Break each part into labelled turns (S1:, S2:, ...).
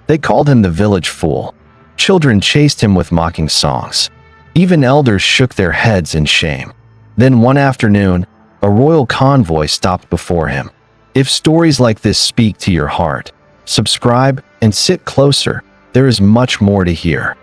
S1: They called him the village fool. Children chased him with mocking songs. Even elders shook their heads in shame. Then one afternoon, a royal convoy stopped before him. If stories like this speak to your heart, subscribe and sit closer. There is much more to hear.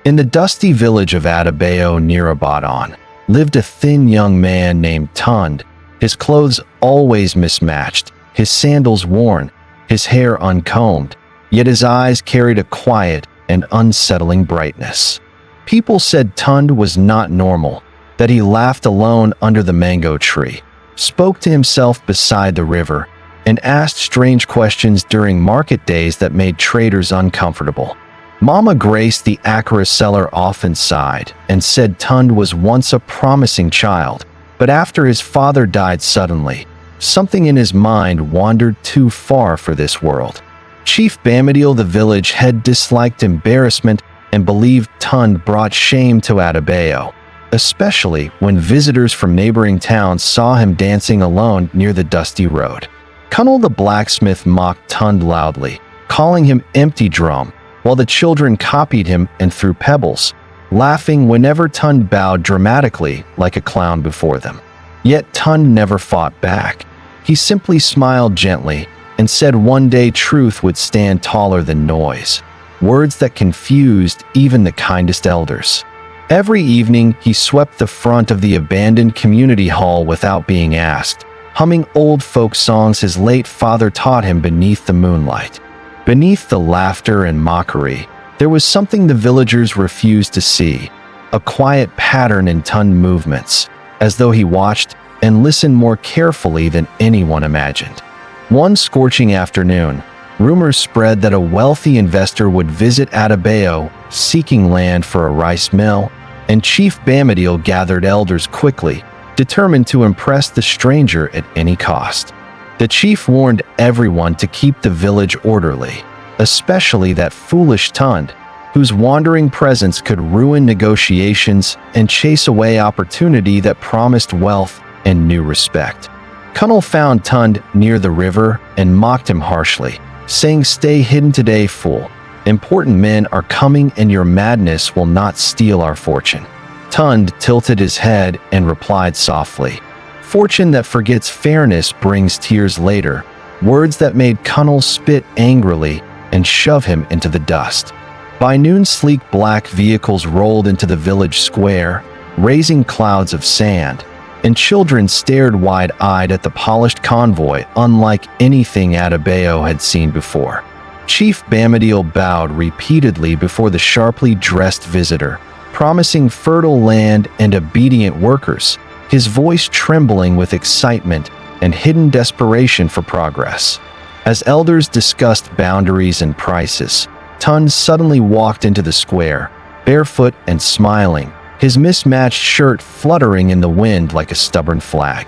S1: In the dusty village of Adebayo near Ibadan, lived a thin young man named Tunde, his clothes always mismatched, his sandals worn, his hair uncombed, yet his eyes carried a quiet and unsettling brightness. People said Tunde was not normal, that he laughed alone under the mango tree, spoke to himself beside the river, and asked strange questions during market days that made traders uncomfortable. Mama Grace, the akara seller, often sighed and said Tunde was once a promising child, but after his father died suddenly, something in his mind wandered too far for this world. Chief Bamidil, the village head, disliked embarrassment and believed Tunde brought shame to Adebayo, especially when visitors from neighboring towns saw him dancing alone near the dusty road. Kunal the blacksmith mocked Tunde loudly, calling him empty drum, while the children copied him and threw pebbles, laughing whenever Tunde bowed dramatically like a clown before them. Yet Tunde never fought back. He simply smiled gently and said one day truth would stand taller than noise, words that confused even the kindest elders. Every evening, he swept the front of the abandoned community hall without being asked, humming old folk songs his late father taught him beneath the moonlight. Beneath the laughter and mockery, there was something the villagers refused to see, a quiet pattern in Tunde movements, as though he watched and listened more carefully than anyone imagined. One scorching afternoon, rumors spread that a wealthy investor would visit Adebayo seeking land for a rice mill, and Chief Bamidil gathered elders quickly, determined to impress the stranger at any cost. The chief warned everyone to keep the village orderly, especially that foolish Tunde, whose wandering presence could ruin negotiations and chase away opportunity that promised wealth and new respect. Kunal found Tunde near the river and mocked him harshly, saying, "Stay hidden today, fool. Important men are coming and your madness will not steal our fortune." Tunde tilted his head and replied softly, "Fortune that forgets fairness brings tears later," words that made Kunal spit angrily and shove him into the dust. By noon, sleek black vehicles rolled into the village square, raising clouds of sand, and children stared wide-eyed at the polished convoy unlike anything Adebayo had seen before. Chief Bamidil bowed repeatedly before the sharply dressed visitor, promising fertile land and obedient workers, his voice trembling with excitement and hidden desperation for progress. As elders discussed boundaries and prices, Tunde suddenly walked into the square, barefoot and smiling, his mismatched shirt fluttering in the wind like a stubborn flag.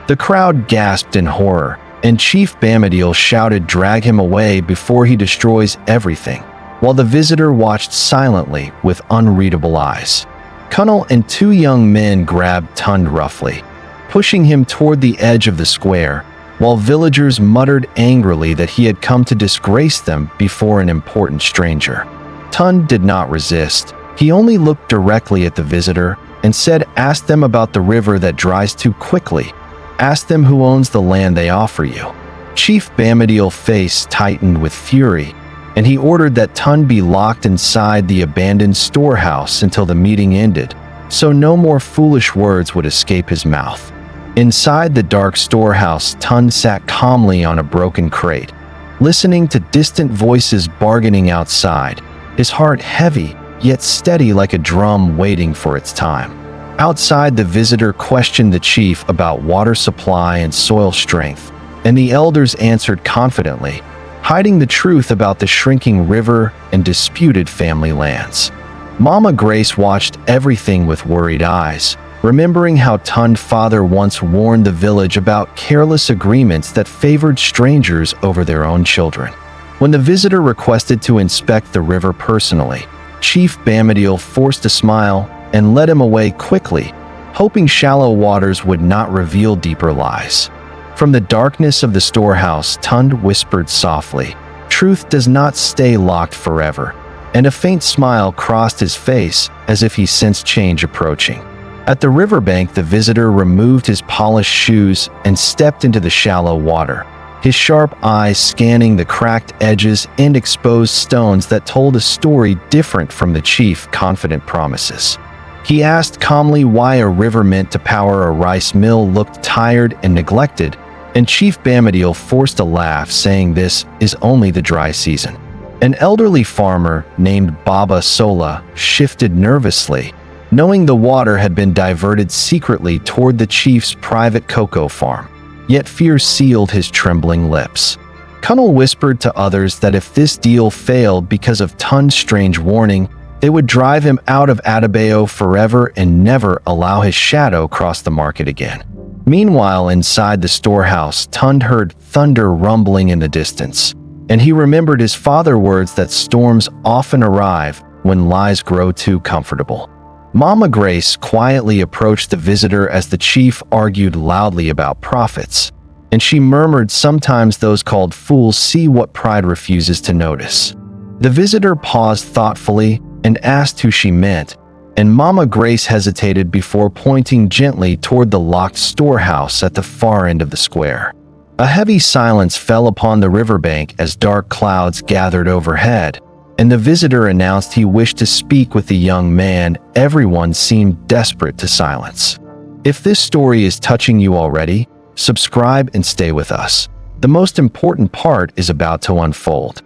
S1: The crowd gasped in horror, and Chief Bamidil shouted, "Drag him away before he destroys everything," while the visitor watched silently with unreadable eyes. Kunal and two young men grabbed Tunde roughly, pushing him toward the edge of the square, while villagers muttered angrily that he had come to disgrace them before an important stranger. Tunde did not resist. He only looked directly at the visitor and said, "Ask them about the river that dries too quickly. Ask them who owns the land they offer you." Chief Bamidil's face tightened with fury, and he ordered that Tunde be locked inside the abandoned storehouse until the meeting ended, so no more foolish words would escape his mouth. Inside the dark storehouse, Tunde sat calmly on a broken crate, listening to distant voices bargaining outside, his heart heavy yet steady like a drum waiting for its time. Outside, the visitor questioned the chief about water supply and soil strength, and the elders answered confidently, hiding the truth about the shrinking river and disputed family lands. Mama Grace watched everything with worried eyes, remembering how Tunde's father once warned the village about careless agreements that favored strangers over their own children. When the visitor requested to inspect the river personally, Chief Bamidil forced a smile and led him away quickly, hoping shallow waters would not reveal deeper lies. From the darkness of the storehouse, Tunde whispered softly, truth does not stay locked forever, and a faint smile crossed his face as if he sensed change approaching. At the riverbank, the visitor removed his polished shoes and stepped into the shallow water, his sharp eyes scanning the cracked edges and exposed stones that told a story different from the chief's confident promises. He asked calmly why a river meant to power a rice mill looked tired and neglected, and Chief Bamadiel forced a laugh, saying this is only the dry season. An elderly farmer named Baba Sola shifted nervously, knowing the water had been diverted secretly toward the chief's private cocoa farm. Yet fear sealed his trembling lips. Cunnel whispered to others that if this deal failed because of Tunde's strange warning, they would drive him out of Adebayo forever and never allow his shadow cross the market again. Meanwhile, inside the storehouse, Tunde heard thunder rumbling in the distance, and he remembered his father's words that storms often arrive when lies grow too comfortable. Mama Grace quietly approached the visitor as the chief argued loudly about profits, and she murmured, "Sometimes those called fools see what pride refuses to notice." The visitor paused thoughtfully and asked who she meant, and Mama Grace hesitated before pointing gently toward the locked storehouse at the far end of the square. A heavy silence fell upon the riverbank as dark clouds gathered overhead, and the visitor announced he wished to speak with the young man. Everyone seemed desperate to silence. If this story is touching you already, subscribe and stay with us. The most important part is about to unfold.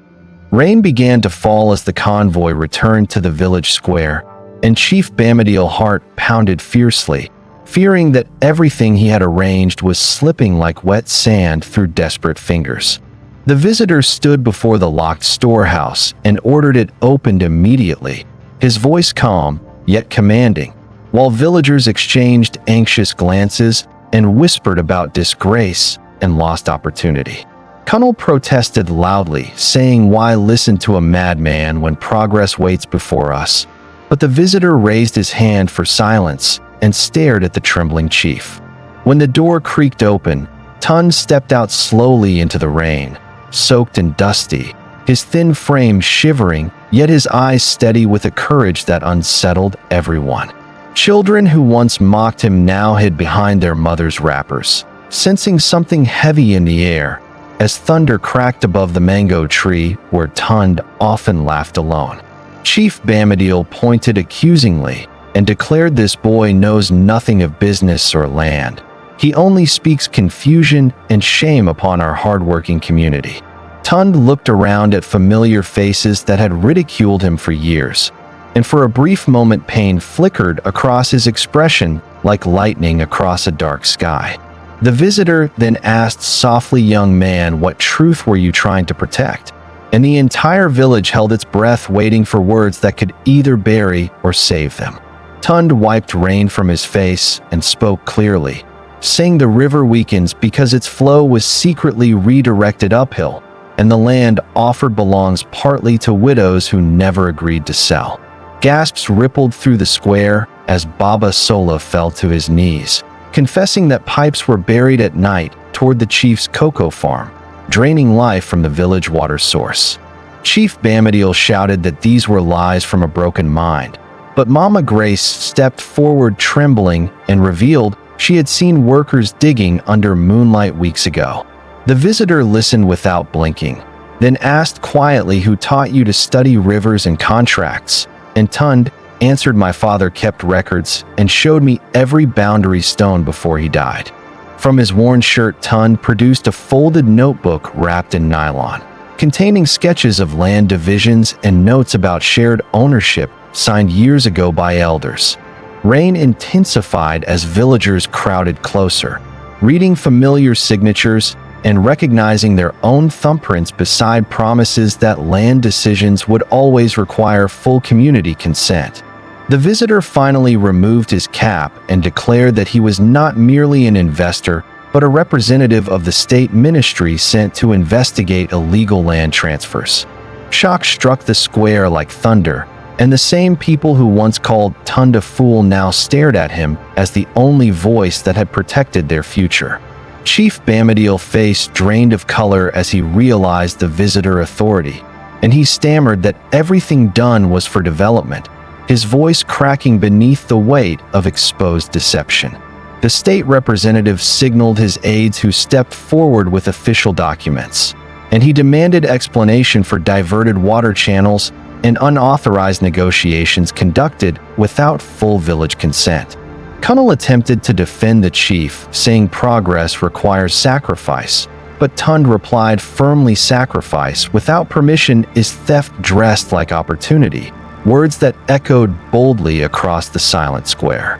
S1: Rain began to fall as the convoy returned to the village square, and Chief Bamadiel's heart pounded fiercely, fearing that everything he had arranged was slipping like wet sand through desperate fingers. The visitor stood before the locked storehouse and ordered it opened immediately, his voice calm yet commanding, while villagers exchanged anxious glances and whispered about disgrace and lost opportunity. Cunnel protested loudly, saying, "Why listen to a madman when progress waits before us?" But the visitor raised his hand for silence and stared at the trembling chief. When the door creaked open, Tunde stepped out slowly into the rain, soaked and dusty, his thin frame shivering, yet his eyes steady with a courage that unsettled everyone. Children who once mocked him now hid behind their mother's wrappers, sensing something heavy in the air, as thunder cracked above the mango tree where Tunde often laughed alone. Chief Bamadiel pointed accusingly and declared, "This boy knows nothing of business or land. He only speaks confusion and shame upon our hardworking community." Tunde looked around at familiar faces that had ridiculed him for years, and for a brief moment pain flickered across his expression like lightning across a dark sky. The visitor then asked softly, "Young man, what truth were you trying to protect?" And the entire village held its breath, waiting for words that could either bury or save them. Tunde wiped rain from his face and spoke clearly, saying, "The river weakens because its flow was secretly redirected uphill, and the land offered belongs partly to widows who never agreed to sell." Gasps rippled through the square as Baba Sola fell to his knees, confessing that pipes were buried at night toward the chief's cocoa farm, draining life from the village water source. Chief Bamadiel shouted that these were lies from a broken mind, but Mama Grace stepped forward trembling and revealed she had seen workers digging under moonlight weeks ago. The visitor listened without blinking, then asked quietly, "Who taught you to study rivers and contracts?" And Tunde answered, "My father kept records and showed me every boundary stone before he died." From his worn shirt, Tunde produced a folded notebook wrapped in nylon, containing sketches of land divisions and notes about shared ownership signed years ago by elders. Rain intensified as villagers crowded closer, reading familiar signatures and recognizing their own thumbprints beside promises that land decisions would always require full community consent. The visitor finally removed his cap and declared that he was not merely an investor, but a representative of the state ministry sent to investigate illegal land transfers. Shock struck the square like thunder, and the same people who once called Tunde a fool now stared at him as the only voice that had protected their future. Chief Bamadiel's face drained of color as he realized the visitor authority, and he stammered that everything done was for development, his voice cracking beneath the weight of exposed deception. The state representative signaled his aides, who stepped forward with official documents, and he demanded explanation for diverted water channels and unauthorized negotiations conducted without full village consent. Kunal attempted to defend the chief, saying progress requires sacrifice, but Tunde replied firmly, sacrifice without permission is theft dressed like opportunity, words that echoed boldly across the silent square.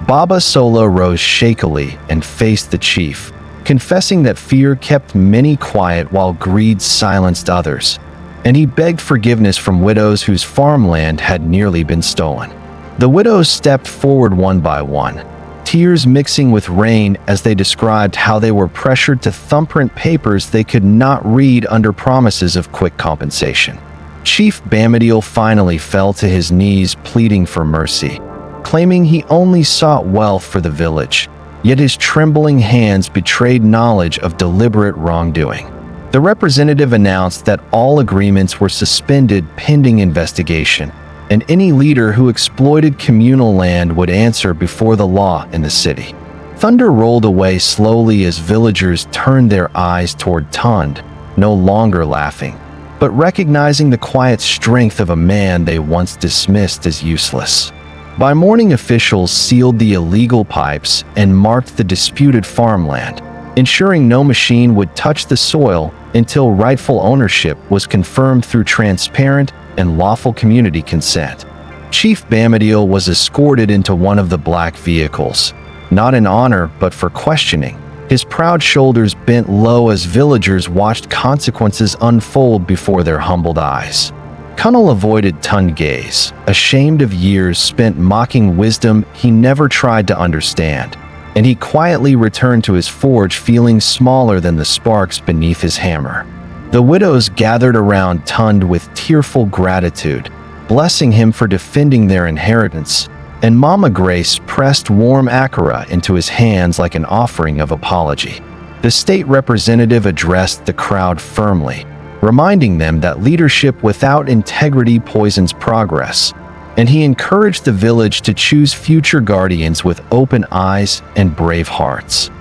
S1: Baba Solo rose shakily and faced the chief, confessing that fear kept many quiet while greed silenced others, and he begged forgiveness from widows whose farmland had nearly been stolen. The widows stepped forward one by one, tears mixing with rain as they described how they were pressured to thumbprint papers they could not read under promises of quick compensation. Chief Bamadiel finally fell to his knees, pleading for mercy, claiming he only sought wealth for the village, yet his trembling hands betrayed knowledge of deliberate wrongdoing. The representative announced that all agreements were suspended pending investigation, and any leader who exploited communal land would answer before the law in the city. Thunder rolled away slowly as villagers turned their eyes toward Tunde, no longer laughing, but recognizing the quiet strength of a man they once dismissed as useless. By morning, officials sealed the illegal pipes and marked the disputed farmland, ensuring no machine would touch the soil until rightful ownership was confirmed through transparent and lawful community consent. Chief Bamadiel was escorted into one of the black vehicles, not in honor but for questioning, his proud shoulders bent low as villagers watched consequences unfold before their humbled eyes. Kunal avoided Tunde's gaze, ashamed of years spent mocking wisdom he never tried to understand, and he quietly returned to his forge, feeling smaller than the sparks beneath his hammer. The widows gathered around Tunde with tearful gratitude, blessing him for defending their inheritance, and Mama Grace pressed warm akara into his hands like an offering of apology. The state representative addressed the crowd firmly, reminding them that leadership without integrity poisons progress, and he encouraged the village to choose future guardians with open eyes and brave hearts.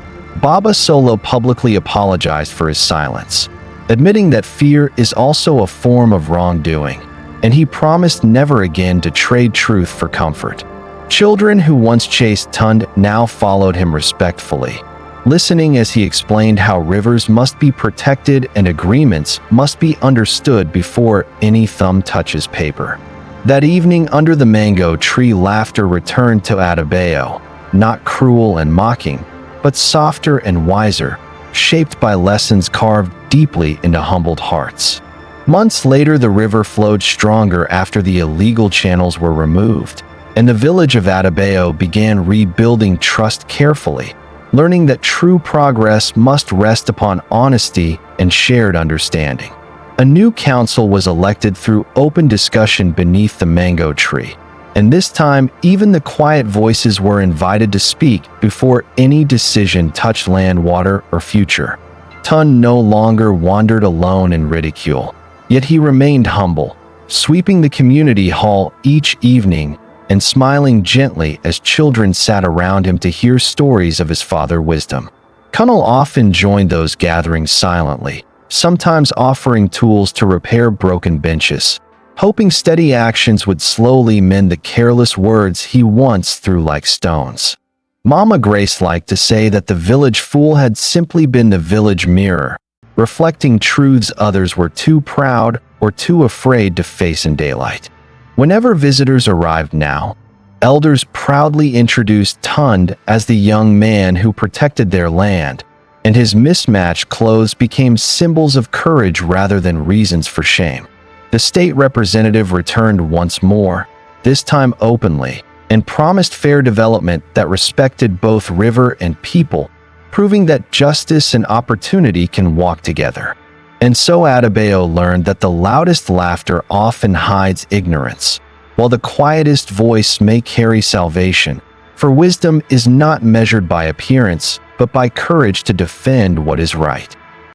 S1: Baba Solo publicly apologized for his silence, admitting that fear is also a form of wrongdoing, and he promised never again to trade truth for comfort. Children who once chased Tunde now followed him respectfully, listening as he explained how rivers must be protected and agreements must be understood before any thumb touches paper. That evening under the mango tree, laughter returned to Adebayo, not cruel and mocking, but softer and wiser, shaped by lessons carved deeply into humbled hearts. Months later, the river flowed stronger after the illegal channels were removed, and the village of Adebayo began rebuilding trust carefully, learning that true progress must rest upon honesty and shared understanding. A new council was elected through open discussion beneath the mango tree, and this time even the quiet voices were invited to speak before any decision touched land, water, or future. Tunde no longer wandered alone in ridicule, yet he remained humble, sweeping the community hall each evening and smiling gently as children sat around him to hear stories of his father's wisdom. Kunal often joined those gatherings silently, sometimes offering tools to repair broken benches, hoping steady actions would slowly mend the careless words he once threw like stones. Mama Grace liked to say that the village fool had simply been the village mirror, reflecting truths others were too proud or too afraid to face in daylight. Whenever visitors arrived now, elders proudly introduced Tunde as the young man who protected their land, and his mismatched clothes became symbols of courage rather than reasons for shame. The state representative returned once more, this time openly, and promised fair development that respected both river and people, proving that justice and opportunity can walk together. And so Adebayo learned that the loudest laughter often hides ignorance, while the quietest voice may carry salvation, for wisdom is not measured by appearance, but by courage to defend what is right.